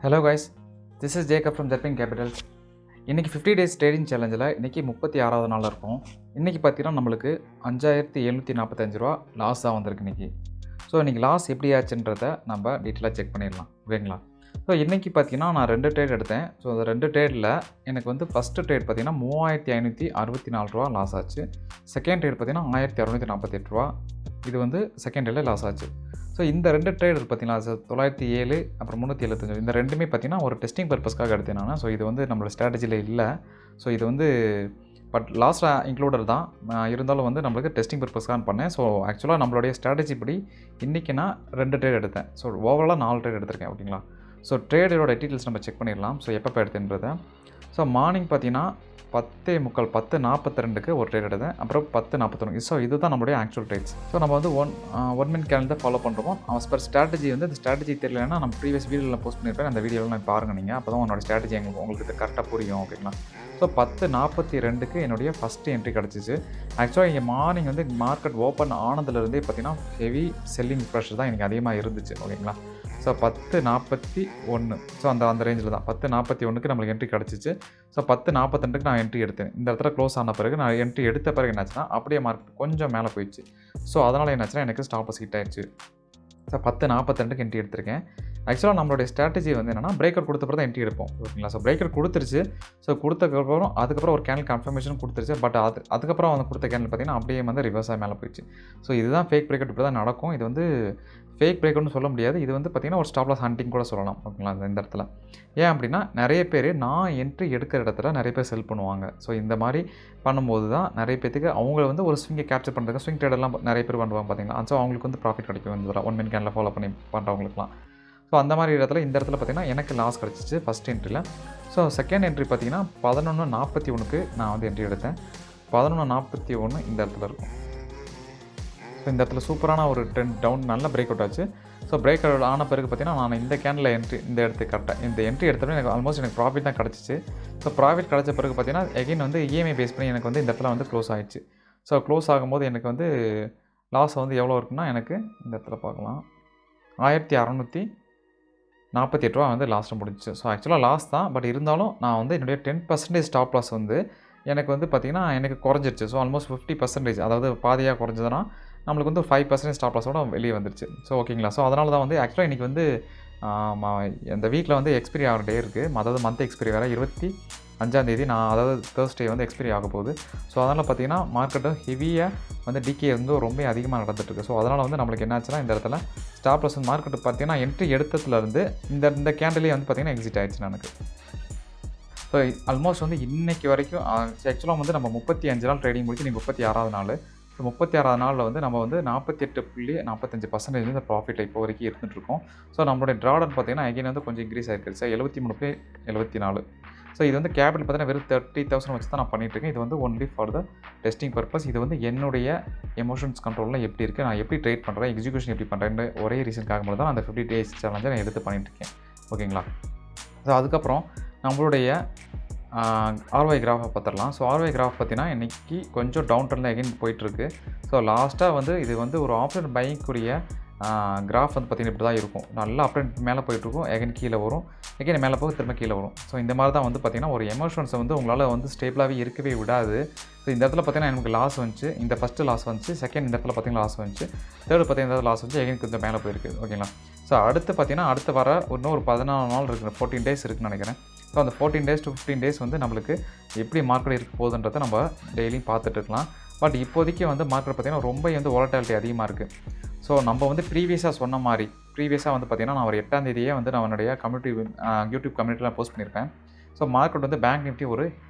Hello guys, this is Jacob from Gerbing capitals. இன்றைக்கி 50 days trading சேலஞ்சில் இன்றைக்கி 36வது நாள் இருக்கும். இன்றைக்கி பார்த்தீங்கன்னா நம்மளுக்கு 5745 ரூபா லாஸ் தான் வந்திருக்கு இன்றைக்கி. ஸோ இன்றைக்கி லாஸ் எப்படி ஆச்சுன்றதை நம்ம டீட்டெயிலாக செக் பண்ணிடலாம், ஓகேங்களா? ஸோ இன்றைக்கி பார்த்தீங்கன்னா நான் 2 ட்ரேட் எடுத்தேன். ஸோ அந்த 2 ட்ரேடில் எனக்கு வந்து ஃபஸ்ட்டு ட்ரேட் பார்த்தீங்கன்னா 3564 ரூபா லாஸ் ஆச்சு. செகண்ட் ட்ரேட் பார்த்தீங்கன்னா 1648 ரூபா. இது வந்து செகண்ட் டேல லாஸ் ஆச்சு. ஸோ இந்த 2 ட்ரேட் பார்த்தீங்கன்னா 907 அப்புறம் 375 இந்த ரெண்டுமே பார்த்தீங்கன்னா ஒரு டெஸ்டிங் பர்பஸ்க்காக எடுத்தேன் நான். ஸோ இது வந்து நம்மளோட ஸ்ட்ராட்டஜியில் இல்லை. ஸோ இது வந்து லாஸ்ட்டாக இன்க்ளூடட் தான், இருந்தாலும் வந்து நம்மளுக்கு டெஸ்டிங் பர்பஸ்க்காக பண்ணேன். ஸோ ஆக்சுவலாக நம்மளுடைய ஸ்ட்ராட்டஜி படி இன்றைக்கி நான் 2 ட்ரேட் எடுத்தேன். ஸோ ஓவராலாக 4 ட்ரேட் எடுத்திருக்கேன், ஓகேங்களா? ஸோ ட்ரேடோட டீட்டெயில்ஸ் நம்ம செக் பண்ணிடலாம். ஸோ எப்போ எடுத்துன்றதை. ஸோ மார்னிங் பார்த்தீங்கன்னா 10:42க்கு ஒரு ட்ரேட் எடுத்தேன். அப்புறம் 10:41. ஸோ இதுதான் நம்மளுடைய ஆக்சுவல் ட்ரேட்ஸ். ஸோ நம்ம வந்து ஒன் மினிட் கேலண்டர் ஃபாலோ பண்ணுறோம். பர் ஸ்ட்ராட்டஜி வந்து இந்த ஸ்ட்ராட்டஜி தெரியலன்னா நம்ம ப்ரீவியஸ் வீடியோவில் போஸ்ட் பண்ணியிருப்பேன். அந்த வீடியோவில் பாருங்கள் நீங்கள், அப்போ தான் உன்னோட ஸ்ட்ராட்டஜி உங்களுக்கு கரெக்டாக புரியும், ஓகேங்களா? ஸோ 10:42க்கு என்னுடைய ஃபஸ்ட்டு என்ட்ரி கிடச்சிச்சு. ஆக்சுவலாக இங்கே மார்னிங் வந்து மார்க்கெட் ஓப்பன் ஆனதுலேருந்தே பார்த்தீங்கன்னா ஹெவி செல்லிங் ப்ரெஷர் தான் எனக்கு அதிகமாக இருந்துச்சு, ஓகேங்களா? ஸோ 10:41. ஸோ அந்த ரேஞ்சில் தான் 10:41க்கு நம்மளுக்கு என்ட்ரி கிடச்சிச்சு. ஸோ 10:42க்கு நான் என்ட்ரி எடுத்தேன். இந்த இடத்துல க்ளோஸ் ஆன பிறகு நான் என்ட்ரி எடுத்த பிறகு என்னாச்சுன்னா அப்படியே மார்க்கெட் கொஞ்சம் மேலே போயிடுச்சு. ஸோ அதனால் என்னாச்சுன்னா எனக்கு ஸ்டாப் லாஸ் ஹிட் ஆயிடுச்சு. ஸோ 10:42க்கு என்ட்ரி எடுத்திருக்கேன். ஆக்சுவலாக நம்மளுடைய ஸ்ட்ராட்டஜி வந்து என்னென்னா பிரேக் அவுட் கொடுத்த பிறகு தான் என்ட்ரி எடுப்போம், ஓகேங்களா? ஸோ பிரேக் அவுட் கொடுத்துருச்சு. ஸோ அதுக்கப்புறம் ஒரு கேண்டில் கன்ஃபர்மேஷன் கொடுத்துருச்சு. பட் அதுக்கப்புறம் வந்து கொடுத்த கேண்டில் பார்த்தீங்கன்னா அப்படியே வந்து ரிவர்ஸாக மேலே போயிடுச்சு. ஸோ இதுதான் ஃபேக் பிரேக் அவுட், இப்படி தான் நடக்கும். இது வந்து ஃபேக் பிரேக் அவுட்னு சொல்ல முடியாது. இது வந்து பார்த்திங்கன்னா ஒரு ஸ்டாப் லாஸ் ஹண்டிங் கூட சொல்லலாம், ஓகேங்களா? இந்த இடத்துல ஏன் அப்படின்னா நிறைய பேர் நான் என்ட்ரி எடுக்கிற இடத்துல நிறைய பேர் செல் பண்ணுவாங்க. ஸோ இந்த மாதிரி பண்ணும்போது தான் நிறைய பேருக்கு அவங்க வந்து ஒரு ஸ்விங்கை கேப்சர் பண்ணுறதுக்கு ஸ்விங் ட்ரேடெல்லாம் நிறைய பேர் பண்ணுவாங்க, பார்த்தீங்களா? ஸோ அவங்களுக்கு வந்து ப்ராஃபிட் கிடைக்கும் இந்த தடவை 1 மினிட் கேண்டில் ஃபாலோ பண்ணி பண்ணுறவங்களுக்குலாம். ஸோ அந்த மாதிரி இந்த இடத்துல பார்த்திங்கன்னா எனக்கு லாஸ் கிடச்சிச்சு ஃபஸ்ட் என்ட்ரியில். ஸோ செகண்ட் என்ட்ரி பார்த்திங்கன்னா 11:41க்கு நான் வந்து என்ட்ரி எடுத்தேன். 11:41 இந்த இடத்துல இருக்கும். ஸோ இந்த இடத்துல சூப்பரான ஒரு ட்ரெண்ட் டவுன் நல்ல பிரேக் அவுட் ஆச்சு. ஸோ பிரேக் அவுட் ஆன பிறகு பார்த்தீங்கன்னா நான் இந்த கேண்டில் இந்த இடத்துக்கு கரெக்டாக இந்த என்ட்ரி எடுத்தப்போ எனக்கு ஆல்மோஸ்ட் எனக்கு ப்ராஃபிட் தான் கிடச்சிச்சு. ஸோ ப்ராஃபிட் கிடச்ச பிறகு பார்த்தீங்கன்னா எகைன் வந்து இஎம்ஐ பேஸ் பண்ணி எனக்கு வந்து இந்த இடத்துல வந்து க்ளோஸ் ஆகிடுச்சு. ஸோ க்ளோஸ் ஆகும்போது எனக்கு வந்து லாஸ் வந்து எவ்வளோ இருக்குன்னா எனக்கு இந்த இடத்துல பார்க்கலாம் 1648 ரூபா வந்து லாஸ்ட்டு முடிஞ்சிச்சு. ஸோ ஆக்சுவலாக லாஸ் தான், பட் இருந்தாலும் நான் வந்து என்னுடைய 10% ஸ்டாப் லாஸ் வந்து எனக்கு வந்து பார்த்திங்கன்னா எனக்கு குறைஞ்சிருச்சு. ஸோ ஆல்மோஸ்ட் 50%, அதாவது பாதியாக குறைஞ்சதுன்னா நம்மளுக்கு வந்து 5% ஸ்டாப் லாஸோட வெளியே வந்துருச்சு. ஸோ ஓகேங்களா? ஸோ அதனால தான் வந்து ஆக்சுவலாக இன்றைக்கி வந்து இந்த வீக்கில் வந்து எக்ஸ்பைரி ஆகிற டே இருக்குது. அதாவது மந்த் எக்ஸ்பைரி வேறு 25ஆம் தேதி அதாவது தேர்ஸ்டே வந்து எக்ஸ்பைரி ஆக போகுது. ஸோ அதனால் பார்த்திங்கன்னா மார்க்கெட்டு ஹெவியாக வந்து டிகே வந்து ரொம்ப அதிகமாக நடந்துட்டுருக்கு. ஸோ அதனால் வந்து நம்மளுக்கு என்னாச்சுன்னா இந்த இடத்துல ஸ்டாப் லாஸ் வந்து மார்க்கெட்டு பார்த்திங்கன்னா என்ட்ரி எடுத்ததுலேருந்து இந்த கேண்டிலே வந்து பார்த்திங்கன்னா எக்ஸிட் ஆகிடுச்சு எனக்கு. ஸோ ஆல்மோஸ்ட் வந்து இன்றைக்கி வரைக்கும் ஆக்சுவலாக வந்து நம்ம 35 நாள் ட்ரேடிங் முடிச்சு இன்றைக்கி 36வது நாள். ஸோ 36வது நாளில் வந்து நம்ம வந்து 48.45% வந்து ப்ராஃபிட் இப்போ வரைக்கும் இருந்துகிட்ருக்கோம். ஸோ நம்மளுடைய ட்ராடன் பார்த்திங்கன்னா அகைன் வந்து கொஞ்சம் இன்க்ரீஸ் ஆகிருக்கு. சார் 73.74. ஸோ இது வந்து கேபிட்டல் பார்த்தீங்கன்னா வெறும் 30,000 வச்சு தான் நான் பண்ணிகிட்ருக்கேன். இது வந்து only for the testing purpose. இது வந்து என்னுடைய எமோஷன்ஸ் கண்ட்ரோலில் எப்படி இருக்குது, நான் எப்படி ட்ரேட் பண்ணுறேன், எக்ஸிக்யூஷன் எப்படி பண்ணுறேன்னு ஒரே ரீசனுக்காக மட்டும் தான் அந்த 50 டேஸ் சேலஞ்சை நான் எடுத்து பண்ணிகிட்ருக்கேன், ஓகேங்களா? ஸோ அதுக்கப்புறம் நம்மளுடைய ஆர்ஒய் கிராஃபை பார்த்துடலாம். ஸோ ஆர்ஒய் கிராஃப் பார்த்தீங்கன்னா இன்றைக்கி கொஞ்சம் டவுன் ட்ரெண்டில் எகைன் போயிட்டுருக்கு. ஸோ லாஸ்ட்டாக வந்து இது வந்து ஒரு ஆப்ஷன் பைக்குரிய கிராஃப் வந்து பார்த்திங்கன்னா இப்படி தான் இருக்கும். நல்லா அப்டேட் மேலே போயிட்டுருக்கும், எகைன் கீழே வரும், எகைன் மேலே போக திரும்ப கீழே வரும். ஸோ இந்த மாதிரி தான் வந்து பார்த்திங்கன்னா ஒரு எமோஷன்ஸை வந்து உங்களால் வந்து ஸ்டேபிளாகவே இருக்கவே விடாது. ஸோ இந்த இடத்துல பார்த்திங்கன்னா எனக்கு லாஸ் வந்துச்சு. இந்த ஃபஸ்ட்டு லாஸ் வந்துச்சு, செகண்ட் இந்த இடத்துல பார்த்திங்கன்னா லாஸ் வந்துச்சு, தேர்டு பார்த்திங்கன்னா லாஸ் வந்துச்சு, எகைன் கொஞ்சம் மேலே போயிருக்கு, ஓகேங்களா? ஸோ அடுத்து பார்த்திங்கன்னா அடுத்து வர இன்னும் ஒரு 14 நாள் இருக்குது, 14 டேஸ் இருக்குதுன்னு நினைக்கிறேன். ஸோ அந்த 14 டேஸ் to 15 டேஸ் வந்து நம்மளுக்கு எப்படி மார்க்கெட் இருக்க போகுதுன்றதை நம்ம டெய்லியும் பார்த்துட்டு இருக்கலாம். பட் இப்போதைக்கு வந்து மார்க்கெட் பார்த்திங்கன்னா ரொம்ப வந்து வாலட்டிலிட்டி அதிகமாக இருக்குது. ஸோ நம்ம வந்து ப்ரீவியஸாக சொன்ன மாதிரி வந்து பார்த்திங்கன்னா நான் ஒரு 8ஆம் தேதியே வந்து நான் என்னுடைய யூடியூப் கம்யூனிட்டியில் போஸ்ட் பண்ணியிருப்பேன். ஸோ மார்க்கெட் வந்து பேங்க் நிஃப்டி ஒரு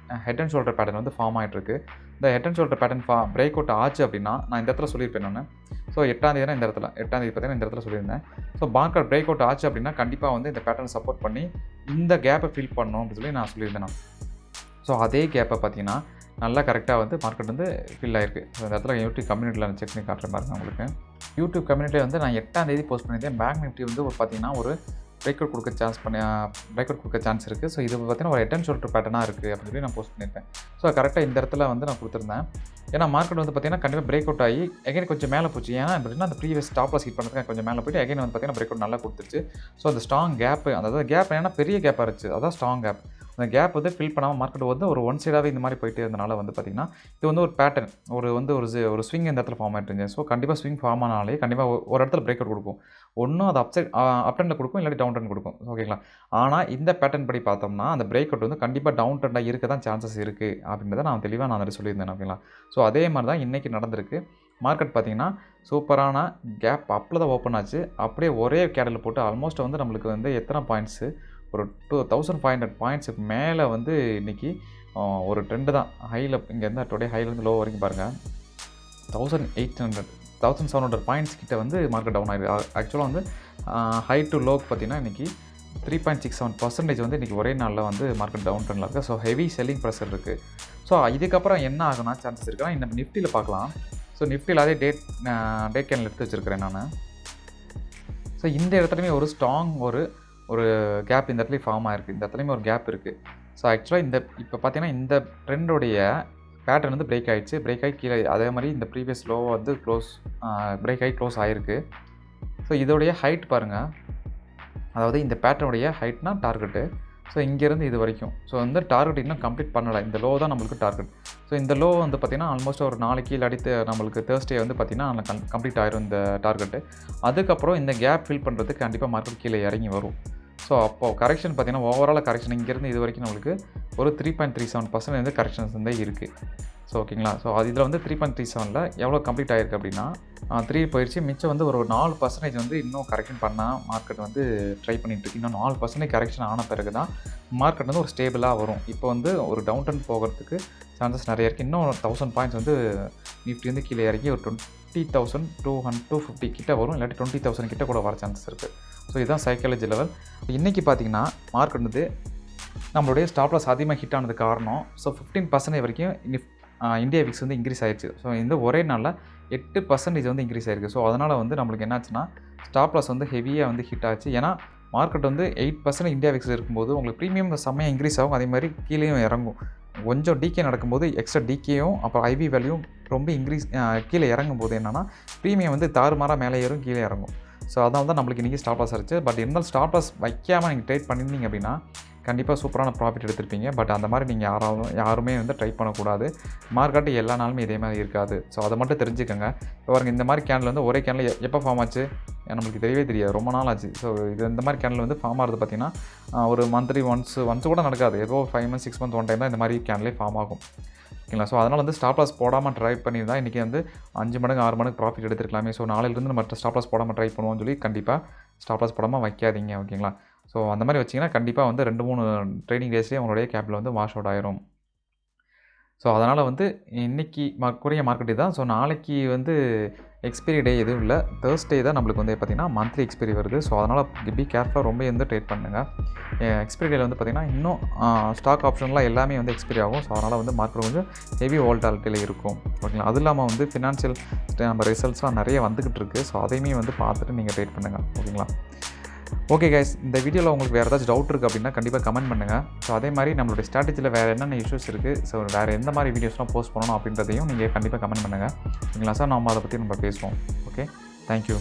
ஹெட் அண்ட் ஷோல்டர் பேட்டர்ன் வந்து ஃபார்ம் ஆகிட்டுருக்கு. இந்த head and shoulder pattern break out ஆச்சு அப்படின்னா நான் இந்த இடத்துல சொல்லியிருப்பேன். நான் ஸோ 8ஆம் தேதி இந்த இடத்துல 8ஆம் தேதி பார்த்தீங்கன்னா இந்த இடத்துல சொல்லியிருந்தேன். ஸோ மார்க்கெட் பிரேக் அவுட் ஆச்சு அப்படின்னா கண்டிப்பாக வந்து இந்த பேட்டர்ன் சப்போர்ட் பண்ணி இந்த கேப்பை ஃபில் பண்ணணும் அப்படின்னு சொல்லி நான் சொல்லியிருந்தேன் நான். ஸோ அதே கேப்பை பார்த்தீங்கன்னா நல்லா கரெக்டாக வந்து மார்க்கெட் வந்து ஃபில் ஆகிருக்கு. ஸோ இந்த இடத்துல யூடியூப் கம்யூனிட்டியில் செக் பண்ணி காட்டுற மாதிரி உங்களுக்கு யூடியூப் கம்யூனிட்டியில் வந்து நான் 8ஆம் தேதி போஸ்ட் பண்ணியிருந்தேன். பேங்க் நிஃப்டி வந்து பார்த்திங்கன்னா ஒரு பிரேக் அவுட் கொடுக்க சான்ஸ் இருக்குது. ஸோ இது பார்த்தீங்கன்னா ஒரு ஹெட் அண்ட் ஷோல்டர் பேட்டர்னாக இருக்குது அப்படின்னு சொல்லி நான் போஸ்ட் பண்ணியிருப்பேன். ஸோ கரெக்டாக இந்த இடத்துல வந்து நான் கொடுத்துருந்தேன். ஏன்னா மார்க்கெட் வந்து பார்த்தீங்கன்னா கண்டிப்பாக பிரேக் அவுட் ஆகி எகைன் கொஞ்சம் மேலே போச்சு. ஏன்னா அப்படின்னா அந்த ப்ரீவியஸ் ஸ்டாப் லாஸ் ஹிட் பண்ணுறதுக்கு கொஞ்சம் மேலே போய்ட்டு எகைன் வந்து பார்த்தீங்கன்னா பிரேக் அவுட் நல்லா கொடுத்துருச்சு. ஸோ அந்த ஸ்ட்ராங் கேப்பு, அதாவது கேப் ஏன்னா பெரிய கேப்பாக இருந்துச்சு, அதான் ஸ்ட்ராங் கேப். அந்த கேப் வந்து ஃபில் பண்ணாமல் மார்க்கெட் வந்து ஒரு ஒன் சைடாகவே இந்த மாதிரி போயிட்டே இருந்தனால வந்து பார்த்திங்கன்னா இது வந்து ஒரு பேட்டர்ன், ஒரு ஸ்விங் இந்த இடத்துல ஃபார்ம் ஆகிட்டு இருந்துச்சு. ஸோ கண்டிப்பாக ஸ்விங் ஃபார்ம் ஆனாலே கண்டிப்பாக ஒரு இடத்துல பிரேக் அவுட் கொடுக்கும். ஒன்றும் அது அப் ட்ரெண்டில் கொடுக்கும், இல்லாட்டி டவுன் ட்ரெண்ட் கொடுக்கும். ஓகேங்களா? ஆனால் இந்த பேட்டர்ன் படி பார்த்தோம்னா அந்த பிரேக் அவுட் வந்து கண்டிப்பாக டவுன் ட்ரெண்டாக இருக்க தான் சான்சஸ் இருக்குது அப்படின்றத நான் தெளிவாக நான் சொல்லியிருந்தேன். ஓகேங்களா? ஸோ அதே மாதிரி தான் இன்றைக்கி நடந்திருக்கு. மார்க்கெட் பார்த்திங்கன்னா சூப்பரான கேப் அப்பில் தான் ஓப்பன் ஆச்சு. அப்படியே ஒரே கேடலில் போட்டு ஆல்மோஸ்ட் வந்து நம்மளுக்கு வந்து எத்தனை பாயிண்ட்ஸு, ஒரு 2500 பாயிண்ட்ஸுக்கு மேலே வந்து இன்றைக்கி ஒரு ட்ரெண்டு தான். ஹையில் இங்கே இருந்தால் டுடே ஹைலேருந்து லோ வரைக்கும் பாருங்கள் 1700 பாயிண்ட்ஸ் கிட்ட வந்து மார்க்கெட் டவுன் ஆகிருக்கு. ஆக்சுவலாக வந்து ஹை டு லோக்கு பார்த்திங்கன்னா இன்றைக்கி 3.67% வந்து இன்றைக்கி ஒரே நாளில் வந்து மார்க்கெட் டவுன் ட்ரெண்டில் இருக்குது. ஸோ ஹெவி செல்லிங் ப்ரெஷர் இருக்குது. ஸோ இதுக்கப்புறம் என்ன ஆகுனா சான்சஸ் இருக்குன்னா இந்த நிஃப்டியில் பார்க்கலாம். ஸோ நிஃப்டியில் அதே டேட் கேனில் எடுத்து வச்சுருக்கிறேன் நான். ஸோ இந்த இடத்துலையுமே ஒரு ஸ்ட்ராங் ஒரு கேப் இந்த இடத்துலையும் ஃபார்ம் ஆகிருக்கு. இந்த இடத்துலையுமே ஒரு கேப் இருக்குது. ஸோ ஆக்சுவலாக இப்போ பார்த்தீங்கன்னா இந்த ட்ரெண்டோடைய பேட்டர்ன் வந்து பிரேக் ஆகிடுச்சு. பிரேக் ஆகி கீழே அதே மாதிரி இந்த ப்ரீவியஸ் லோ வந்து பிரேக் ஆகி க்ளோஸ் ஆகிருக்கு. ஸோ இதோடைய ஹைட் பாருங்கள், அதாவது இந்த பேட்டர்னுடைய ஹைட்னா டார்கெட்டு. ஸோ இங்கேருந்து இது வரைக்கும் ஸோ வந்து டார்கெட் இன்னும் கம்ப்ளீட் பண்ணலை. இந்த லோ தான் நம்மளுக்கு டார்கெட். ஸோ இந்த லோ வந்து பார்த்திங்கன்னா ஆல்மோஸ்ட் ஒரு நாளைக்கு இல்லாட்டி நம்மளுக்கு தேர்ஸ்டே வந்து பார்த்திங்கன்னா கம்ப்ளீட் ஆயிரும் இந்த டார்கெட்டு. அதுக்கப்புறம் இந்த கேப் ஃபில் பண்ணுறதுக்கு கண்டிப்பாக மார்க்கெட் கீழே இறங்கி வரும். ஸோ அப்போது கரெக்ஷன் பார்த்திங்கன்னா ஓவரால் கரெக்ஷன் இங்கேருந்து இது வரைக்கும் நம்மளுக்கு ஒரு 3.37% வந்து கரெக்ஷன்ஸ் வந்து இருக்குது. ஸோ ஓகேங்களா? ஸோ இதில் வந்து 3.37ல் எவ்வளோ கம்ப்ளீட் ஆகிருக்கு அப்படின்னா 3 போயிடுச்சு. மிச்சம் வந்து ஒரு 4% வந்து இன்னும் கரெக்ஷன் பண்ணால் மார்க்கெட் வந்து ட்ரை பண்ணிகிட்ருக்கு. இன்னும் 4% கரெக்ஷன் ஆன பிறகு தான் மார்க்கெட் வந்து ஒரு ஸ்டேபிளாக வரும். இப்போ வந்து ஒரு டவுன் ட்ரெண்ட் போகிறதுக்கு சான்சஸ் நிறைய இருக்குது. இன்னும் 1000 பாயிண்ட்ஸ் வந்து நிஃப்டி வந்து கீழே இறங்கி ஒரு 20,250 கிட்ட வரும், இல்லாட்டி 20,000 கிட்ட கூட வர சான்சஸ் இருக்குது. ஸோ இதுதான் சைக்காலஜி லெவல். இன்றைக்கி பார்த்திங்கன்னா மார்க்கெட் வந்து நம்மளுடைய ஸ்டாப் லாஸ் அதிகமாக ஹிட் ஆனது காரணம். ஸோ 15% வரைக்கும் இந்தியா விக்ஸ் வந்து இன்க்ரீஸ் ஆகிடுச்சு. ஸோ இந்த ஒரே நாளில் 8% வந்து இன்க்ரீஸ் ஆகிருக்கு. ஸோ அதனால் வந்து நம்மளுக்கு என்னாச்சுன்னா ஸ்டாப் லாஸ் வந்து ஹெவியாக வந்து ஹிட் ஆச்சு. ஏன்னா மார்க்கெட் வந்து 8% இந்தியா விக்ஸ் இருக்கும்போது உங்களுக்கு ப்ரீமியம் செம்மையாக இன்க்ரீஸ் ஆகும், அதே மாதிரி கீழேயும் இறங்கும். கொஞ்சம் டிகே நடக்கும்போது எக்ஸ்ட்ரா டிகேயும் அப்புறம் ஐவி வேல்யூவும் ரொம்ப கீழே இறங்கும் போது என்னென்னா ப்ரீமியம் வந்து தாறுமாறாக மேலே ஏறும், கீழே இறங்கும். ஸோ அதான் வந்து நம்மளுக்கு இன்றைக்கி ஸ்டாப் லாஸ் ஆச்சு. பட் இருந்தாலும் ஸ்டாப் லாஸ் வைக்காமல் நீங்கள் ட்ரேட் பண்ணியிருந்தீங்க அப்படின்னா கண்டிப்பாக சூப்பரான ப்ராஃபிட் எடுத்திருப்பீங்க. பட் அந்த மாதிரி நீங்கள் யாருமே வந்து ட்ரை பண்ணக்கூடாது. மார்க்கெட்டு எல்லா நாளுமே இதே மாதிரி இருக்காது. ஸோ அதை மட்டும் தெரிஞ்சுக்கோங்க. இப்போ பாருங்கள், இந்த மாதிரி கேனில் வந்து ஒரே கேனில் எப்போ ஃபார்ம் ஆச்சு நம்மளுக்கு தெரியவே தெரியாது, ரொம்ப நாள் ஆச்சு. ஸோ இந்த மாதிரி கேனில் வந்து ஃபார்ம் ஆகிறது பார்த்திங்கன்னா ஒரு மந்த்லி ஒன்ஸ் கூட நடக்காது. ஏதோ 5 months 6 months ஒன் டைம் தான் இந்த மாதிரி கேன்லேயே ஃபார்ம் ஆகும். ஓகேங்களா? ஸோ அதனால் வந்து ஸ்டாப் லாஸ் போடாமல் ட்ரை பண்ணியிருந்தா இன்றைக்கி வந்து 5 மடங்கு 6 மடங்கு ப்ராஃபிட் எடுத்துருக்கலாமே. ஸோ நாளையிலேருந்து நம்ம ஸ்டாப் லாஸ் போடாமல் ட்ரை பண்ணுவோம்னு சொல்லி கண்டிப்பாக ஸ்டாப் லாஸ் போடாமல் வைக்காதீங்க. ஓகேங்களா? ஸோ அந்த மாதிரி வச்சிங்கன்னா கண்டிப்பாக வந்து 2-3 ட்ரேடிங் டேஸ்லேயே உங்களுடைய கேபிள் வந்து வாஷ் அவுட் ஆயிரும். ஸோ அதனால் வந்து இன்றைக்கி குறைய மார்க்கெட்டு தான். ஸோ நாளைக்கு வந்து எக்ஸ்பைரி டே எதுவும் இல்லை, தேர்ஸ்டே தான் நம்மளுக்கு வந்து பார்த்திங்கன்னா மந்த்லி எக்ஸ்பைரி வருது. ஸோ அதனால் பி கேர்ஃபுல்லாக ரொம்ப வந்து ட்ரேட் பண்ணுங்கள். எக்ஸ்பைரி டேயில் வந்து பார்த்திங்கன்னா இன்னும் ஸ்டாக் ஆப்ஷன்லாம் எல்லாமே வந்து எக்ஸ்பைரி ஆகும். ஸோ அதனால் வந்து மார்க்கெட் கொஞ்சம் ஹெவி வால்டாலிட்டியில் இருக்கும். ஓகேங்களா? அது இல்லாமல் வந்து ஃபினான்ஷியல் நம்ம ரிசல்ட்ஸ்லாம் நிறைய வந்துக்கிட்டு இருக்குது. ஸோ அதையுமே வந்து பார்த்துட்டு நீங்கள் ட்ரேட் பண்ணுங்கள். ஓகேங்களா? ஓகே கைஸ், இந்த வீடியோவில் உங்களுக்கு வேறு ஏதாச்சும் டவுட் இருக்குது அப்படின்னா கண்டிப்பாக கமெண்ட் பண்ணுங்கள். ஸோ அதே மாதிரி நம்மளுடைய ஸ்ட்ராட்டஜியில் வேறு என்னென்ன இஷ்யூஸ் இருக்குது, ஸோ வேறு எந்த மாதிரி வீடியோஸ்லாம் போஸ்ட் பண்ணணும் அப்படின்றதையும் நீங்கள் கண்டிப்பாக கமெண்ட் பண்ணுங்கள். ஓகேங்களா சார்? நம்ம அதை பற்றி நம்ம பேசுவோம். Okay, thank you.